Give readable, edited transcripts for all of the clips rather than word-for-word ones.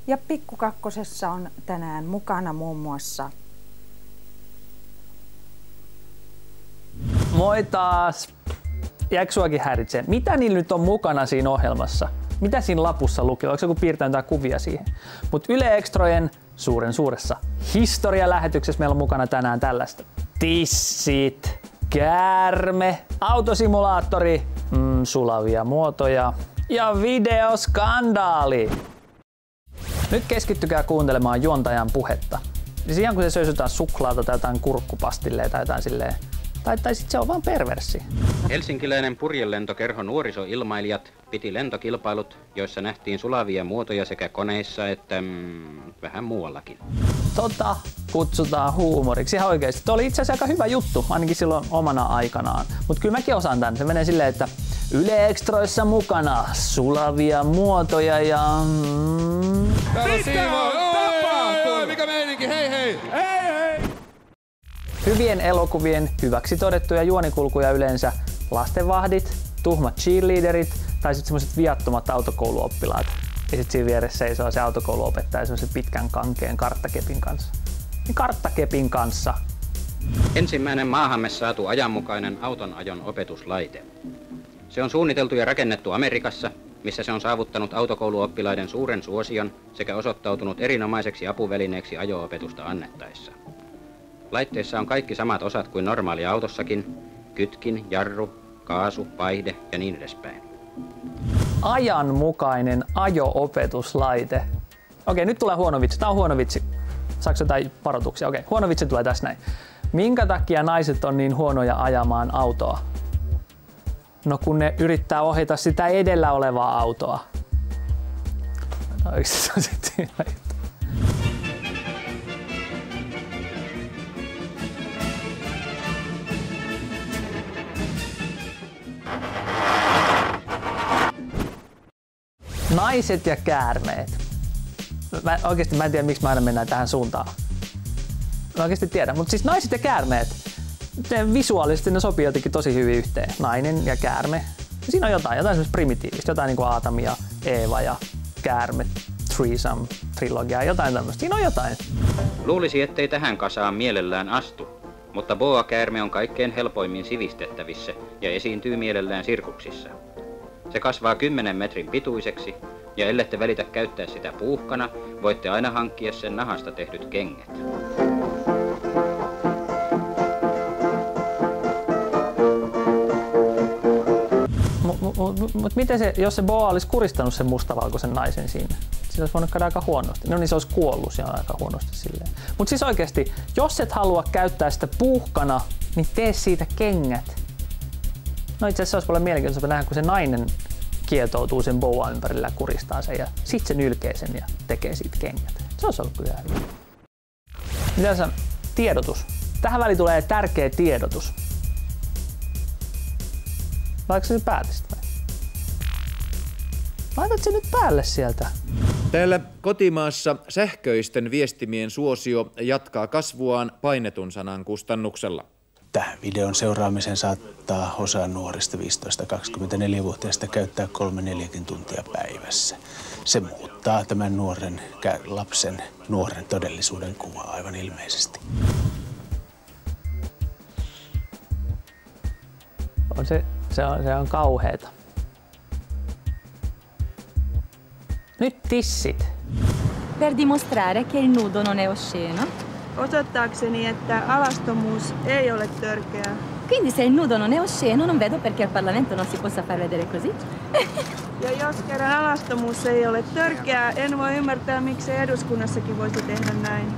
Ja Pikkukakkosessa on tänään mukana muun muassa Moi taas! Jääkö suakin häiritsee? Mitä niillä nyt on mukana siinä ohjelmassa? Mitä siinä lapussa lukee? Onko joku piirtänyt jotain kuvia siihen? Mutta Yle Extrojen suuressa historialähetyksessä meillä on mukana tänään tällaista. Tissit, käärme, autosimulaattori, sulavia muotoja ja videoskandaali. Nyt keskittykää kuuntelemaan juontajan puhetta. Siis ihan kun se söisi jotain suklaata tai jotain kurkkupastilleja tai jotain silleen. Tai sit se on vaan perverssi. Helsinkiläinen purjelentokerho Nuorisoilmailijat piti lentokilpailut, joissa nähtiin sulavia muotoja sekä koneissa että vähän muuallakin. Tota kutsutaan huumoriksi. Ihan oikeesti. Tuo oli itse asiassa aika hyvä juttu, ainakin silloin omana aikanaan. Mut kyllä mäkin osaan tän. Se menee silleen, että Yle Extroissa mukana sulavia muotoja ja... Täällä on Siimo! Mikä meininki? Hei hei! Hyvien elokuvien hyväksi todettuja juonikulkuja yleensä lastenvahdit, tuhmat cheerleaderit tai sitten semmoiset viattomat autokouluoppilaat. Ja sitten siinä vieressä seisoo se autokouluopettaja semmoisen pitkän kankeen karttakepin kanssa. Niin karttakepin kanssa. Ensimmäinen maahamme saatu ajanmukainen autonajon opetuslaite. Se on suunniteltu ja rakennettu Amerikassa, missä se on saavuttanut autokouluoppilaiden suuren suosion sekä osoittautunut erinomaiseksi apuvälineeksi ajo-opetusta annettaessa. Laitteessa on kaikki samat osat kuin normaali autossakin, kytkin, jarru, kaasu, vaihde ja niin edespäin. Ajanmukainen ajo-opetuslaite. Okei, nyt tulee huono vitsi. Tää on huono vitsi. Saanko jotain varoituksia? Okei, huono vitsi tulee tässä näin. Minkä takia naiset on niin huonoja ajamaan autoa? No kun ne yrittää ohjata sitä edellä olevaa autoa. Oikeesti se on sitten naiset ja käärmeet. Oikeesti mä en tiedä, miksi mä aina mennään tähän suuntaan. Mä oikeesti tiedän, mutta siis naiset ja käärmeet, visuaalisesti ne sopii jotenkin tosi hyvin yhteen. Nainen ja käärme. Siinä on jotain semmoista primitiivistä, jotain niin kuin Aatami ja Eeva ja käärme, threesome, trilogia, jotain tämmöistä. Siinä on jotain. Luulisi, ettei tähän kasaan mielellään astu, mutta boa-käärme on kaikkein helpoimmin sivistettävissä ja esiintyy mielellään sirkuksissa. Se kasvaa 10 metrin pituiseksi, ja ellette välitä käyttää sitä puuhkana, voitte aina hankkia sen nahasta tehdyt kengät. Mutta miten se, jos se boa olisi kuristanut sen mustavalkoisen naisen siinä? Sillä olisi voinut käydä aika huonosti. No niin, se olisi kuollut siellä aika huonosti silleen. Mutta siis oikeasti, jos et halua käyttää sitä puuhkana, niin tee siitä kengät. No itse asiassa se olisi paljon mielenkiintoista nähdä, kun se nainen kietoutuu sen boa ympärillä ja kuristaa sen ja sit se nylkee sen ja tekee siitä kengät. Se olisi ollut kyllä hyvä. Mitä sä? Tiedotus. Tähän väliin tulee tärkeä tiedotus. Laitatko sä nyt päälle vai? Laitat sen nyt päälle sieltä. Täällä kotimaassa sähköisten viestimien suosio jatkaa kasvuaan painetun sanan kustannuksella. Tähän videon seuraamiseen saattaa osa nuorista 15-24-vuotiaista käyttää 3-4 tuntia päivässä. Se muuttaa tämän nuoren todellisuuden kuvaa aivan ilmeisesti. Se on kauheeta. Nyt tissit. Per dimostrare che il nudo non è osceno. Osoittaakseni, että alastomuus ei ole törkeää. Quindi se il nudo non è osceno, non vedo perché al Parlamento non si possa far vedere così. Ja jos kerran alastomuus ei ole törkeää, en voi ymmärtää, miksi eduskunnassakin voisi tehdä näin.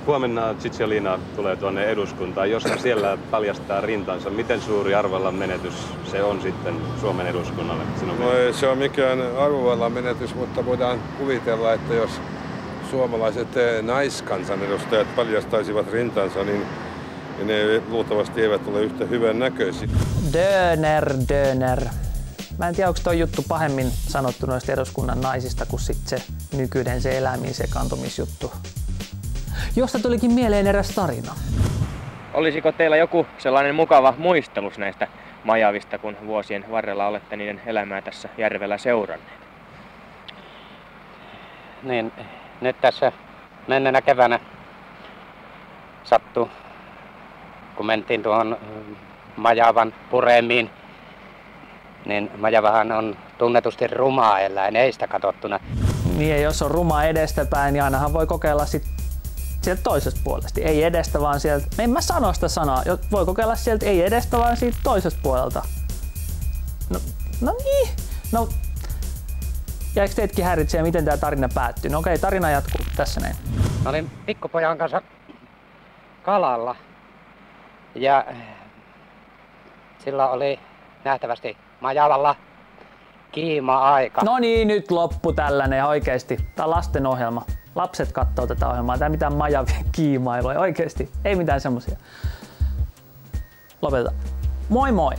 Huomenna Cicciolina tulee tuonne eduskuntaan, jos hän siellä paljastaa rintansa. Miten suuri arvovallan menetys se on sitten Suomen eduskunnalle? No ei se ole mikään arvovallan menetys, mutta voidaan kuvitella, että jos suomalaiset naiskansanedustajat paljastaisivat rintansa, niin ne luultavasti eivät ole yhtä hyvän näköisiä. Döner. Mä en tiedä, onko toi juttu pahemmin sanottu noista eduskunnan naisista kuin sit se nykyinen se eläimiin sekaantumisjuttu. Josta tulikin mieleen eräs tarina. Olisiko teillä joku sellainen mukava muistelus näistä majavista, kun vuosien varrella olette niiden elämää tässä järvellä seuranneet? Niin, nyt tässä menneenä keväänä sattui, kun mentiin tuohon Majavan puremiin, niin Majavahan on tunnetusti rumaa eläin, ei sitä katsottuna. Niin ja jos on ruma edestäpäin, niin ainahan voi kokeilla sieltä toisesta puolesta. Ei edestä, vaan sieltä, en mä sano sitä sanaa, voi kokeilla sieltä ei edestä, vaan siitä toisesta puolelta. No niin, no jäikö teitkin häiritsee, miten tämä tarina päättyy? No okei, tarina jatkuu tässä näin. Mä olin pikkupojan kanssa kalalla ja sillä oli nähtävästi Majavalla kiima-aika. No niin, nyt loppu tällainen oikeesti. Tää on lastenohjelma. Lapset katsoo tätä ohjelmaa. Tää mitään Majavien kiimailua. Oikeesti. Ei mitään semmosia. Lopetetaan. Moi moi.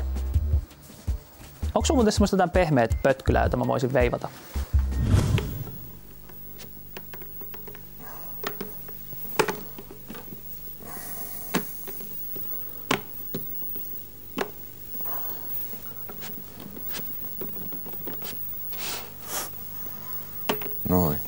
Onko sulla muuten semmoista jotain pehmeät pötkylää, jota mä voisin veivata? Noin.